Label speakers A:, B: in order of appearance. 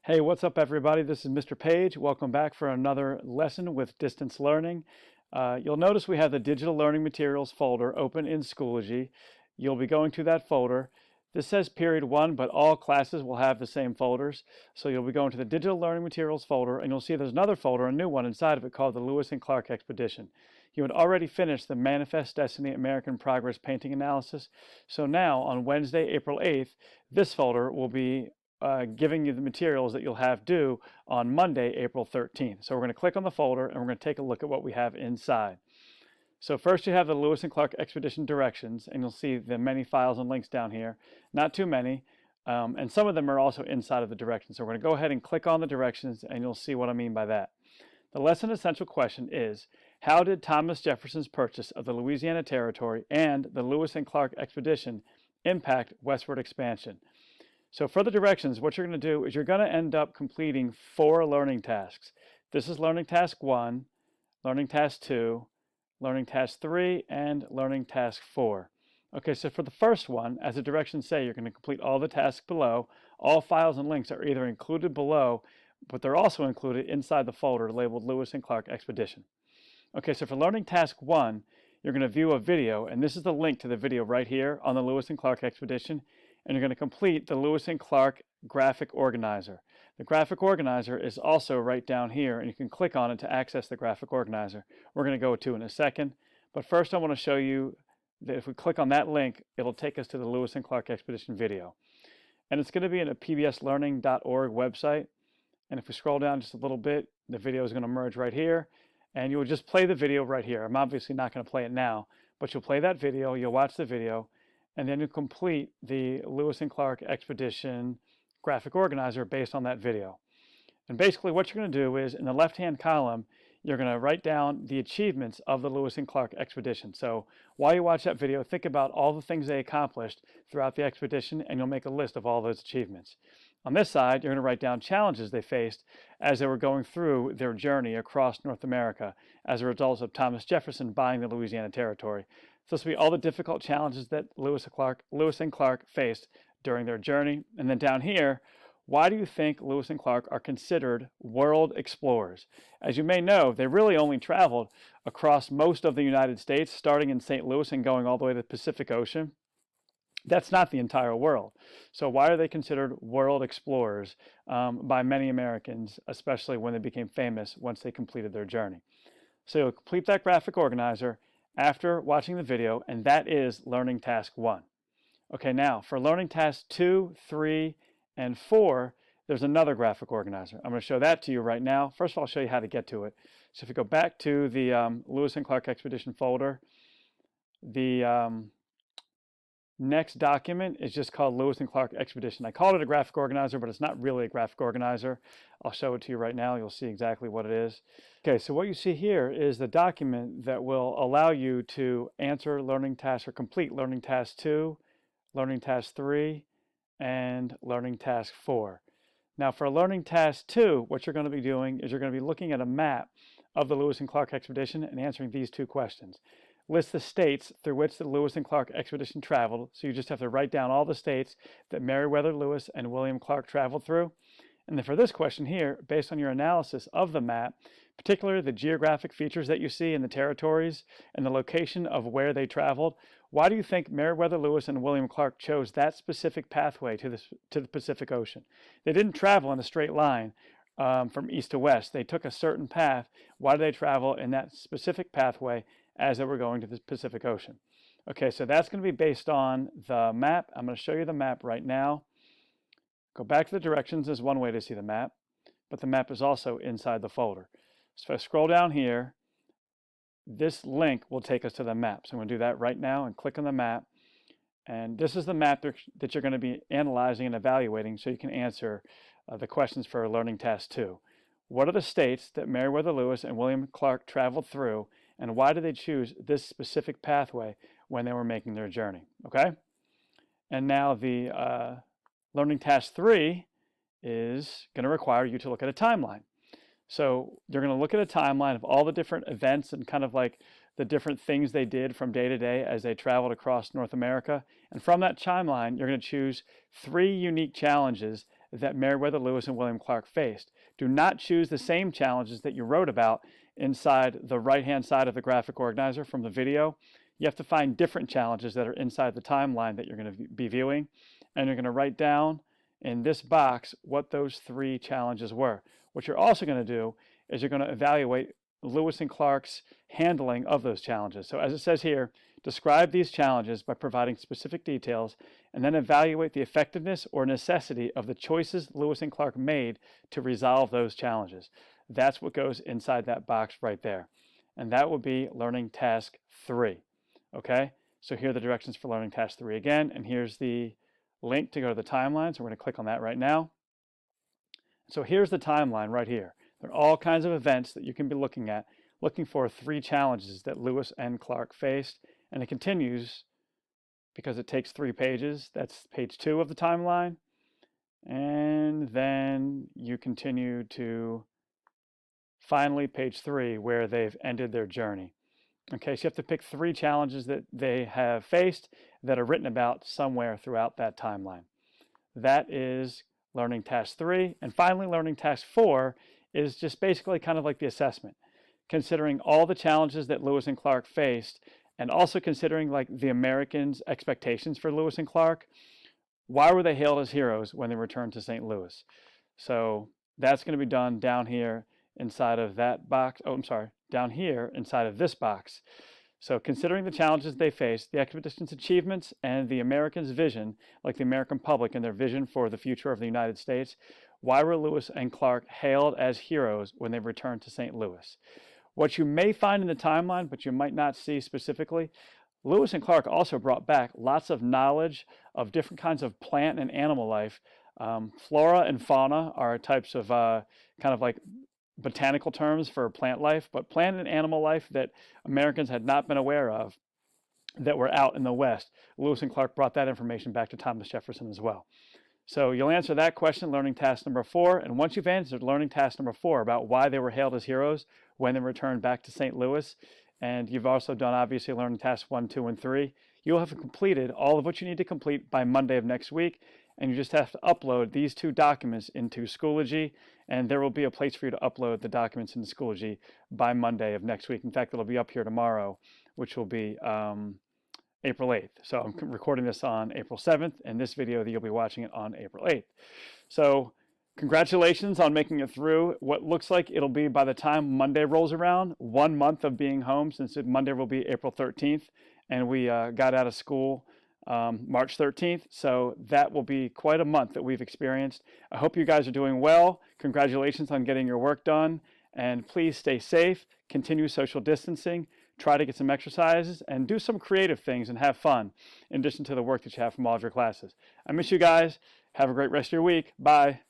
A: Hey, what's up, everybody? This is Mr. Page. Welcome back for another lesson with distance learning. You'll notice we have the digital learning materials folder open in Schoology. You'll be going to that folder. This says period 1, but all classes will have the same folders. So you'll be going to the digital learning materials folder, and you'll see there's another folder, a new one inside of it called the Lewis and Clark Expedition. You had already finished the Manifest Destiny American Progress Painting Analysis. So now on Wednesday, April 8th, this folder will be giving you the materials that you'll have due on Monday, April 13th. So we're going to click on the folder and we're going to take a look at what we have inside. So first you have the Lewis and Clark Expedition directions, and you'll see the many files and links down here. Not too many, and some of them are also inside of the directions. So we're going to go ahead and click on the directions and you'll see what I mean by that. The lesson essential question is, how did Thomas Jefferson's purchase of the Louisiana Territory and the Lewis and Clark Expedition impact westward expansion? So for the directions, what you're going to do is you're going to end up completing 4 learning tasks. This is learning task 1, learning task 2, learning task 3, and learning task 4. Okay, so for the first one, as the directions say, you're going to complete all the tasks below. All files and links are either included below, but they're also included inside the folder labeled Lewis and Clark Expedition. Okay, so for learning task 1, you're going to view a video, and this is the link to the video right here on the Lewis and Clark Expedition. And you're going to complete the Lewis and Clark graphic organizer. The graphic organizer is also right down here, and you can click on it to access the graphic organizer. We're going to go to in a second, but first I want to show you that if we click on that link, it'll take us to the Lewis and Clark Expedition video. And it's going to be in a pbslearning.org website. And if we scroll down just a little bit, the video is going to merge right here, and you will just play the video right here. I'm obviously not going to play it now, but you'll play that video, you'll watch the video, and then you complete the Lewis and Clark Expedition graphic organizer based on that video. And basically what you're going to do is in the left-hand column, you're going to write down the achievements of the Lewis and Clark Expedition. So while you watch that video, think about all the things they accomplished throughout the expedition, and you'll make a list of all those achievements. On this side, you're going to write down challenges they faced as they were going through their journey across North America as a result of Thomas Jefferson buying the Louisiana Territory. So this will be all the difficult challenges that Lewis and Clark faced during their journey. And then down here, why do you think Lewis and Clark are considered world explorers? As you may know, they really only traveled across most of the United States, starting in St. Louis and going all the way to the Pacific Ocean. That's not the entire world. So why are they considered world explorers by many Americans, especially when they became famous once they completed their journey? So you'll complete that graphic organizer after watching the video, and that is learning task 1. Okay, now for learning tasks 2, 3, and 4, there's another graphic organizer. I'm going to show that to you right now. First of all, I'll show you how to get to it. So if you go back to the Lewis and Clark Expedition folder, the next document is just called Lewis and Clark Expedition. I called it a graphic organizer, but it's not really a graphic organizer. I'll show it to you right now. You'll see exactly what it is. Okay, so what you see here is the document that will allow you to answer learning tasks or complete learning task 2, learning task 3, and learning task 4. Now for learning task 2, what you're going to be doing is you're going to be looking at a map of the Lewis and Clark Expedition and answering these 2 questions. List the states through which the Lewis and Clark Expedition traveled. So you just have to write down all the states that Meriwether Lewis and William Clark traveled through. And then for this question here, based on your analysis of the map, particularly the geographic features that you see in the territories and the location of where they traveled, why do you think Meriwether Lewis and William Clark chose that specific pathway to the Pacific Ocean? They didn't travel in a straight line from east to west. They took a certain path. Why did they travel in that specific pathway as they were going to the Pacific Ocean? Okay, so that's going to be based on the map. I'm going to show you the map right now. Go back to the directions is one way to see the map, but the map is also inside the folder. So if I scroll down here, this link will take us to the map. So I'm going to do that right now and click on the map. And this is the map that you're going to be analyzing and evaluating so you can answer the questions for learning task 2. What are the states that Meriwether Lewis and William Clark traveled through, and why did they choose this specific pathway when they were making their journey? Okay? And now the learning task 3 is going to require you to look at a timeline. So you're going to look at a timeline of all the different events and kind of like the different things they did from day to day as they traveled across North America. And from that timeline, you're going to choose 3 unique challenges that Meriwether Lewis and William Clark faced. Do not choose the same challenges that you wrote about inside the right-hand side of the graphic organizer from the video. You have to find different challenges that are inside the timeline that you're going to be viewing, and you're going to write down in this box what those 3 challenges were. What you're also going to do is you're going to evaluate Lewis and Clark's handling of those challenges. So as it says here, describe these challenges by providing specific details, and then evaluate the effectiveness or necessity of the choices Lewis and Clark made to resolve those challenges. That's what goes inside that box right there. And that will be learning task 3. Okay, so here are the directions for learning task 3 again, and here's the link to go to the timeline, so we're going to click on that right now. So here's the timeline right here. There are all kinds of events that you can be looking at, looking for 3 challenges that Lewis and Clark faced, and it continues because it takes 3 pages. That's page 2 of the timeline, and then you continue to finally page 3 where they've ended their journey. Okay, so you have to pick 3 challenges that they have faced that are written about somewhere throughout that timeline. That is learning task 3. And finally, learning task 4 is just basically kind of like the assessment, considering all the challenges that Lewis and Clark faced, and also considering like the Americans' expectations for Lewis and Clark. Why were they hailed as heroes when they returned to St. Louis? So that's going to be done down here inside of that box. Oh, I'm sorry, down here inside of this box. So considering the challenges they faced, the expedition's achievements, and the Americans' vision, like the American public and their vision for the future of the United States, why were Lewis and Clark hailed as heroes when they returned to St. Louis? What you may find in the timeline, but you might not see specifically, Lewis and Clark also brought back lots of knowledge of different kinds of plant and animal life. Flora and fauna are types of kind of like botanical terms for plant life, but plant and animal life that Americans had not been aware of that were out in the West. Lewis and Clark brought that information back to Thomas Jefferson as well. So you'll answer that question, learning task number 4, and once you've answered learning task number 4 about why they were hailed as heroes when they returned back to St. Louis, and you've also done obviously learning tasks 1, 2, and 3, you'll have completed all of what you need to complete by Monday of next week, and you just have to upload these 2 documents into Schoology, and there will be a place for you to upload the documents into Schoology by Monday of next week. In fact, it'll be up here tomorrow, which will be April 8th. So I'm recording this on April 7th, and this video, you'll be watching it on April 8th. So congratulations on making it through what looks like it'll be, by the time Monday rolls around, 1 month of being home, since Monday will be April 13th, and we got out of school March 13th. So that will be quite a month that we've experienced. I hope you guys are doing well. Congratulations on getting your work done. And please stay safe, continue social distancing, try to get some exercises, and do some creative things and have fun in addition to the work that you have from all of your classes. I miss you guys. Have a great rest of your week. Bye.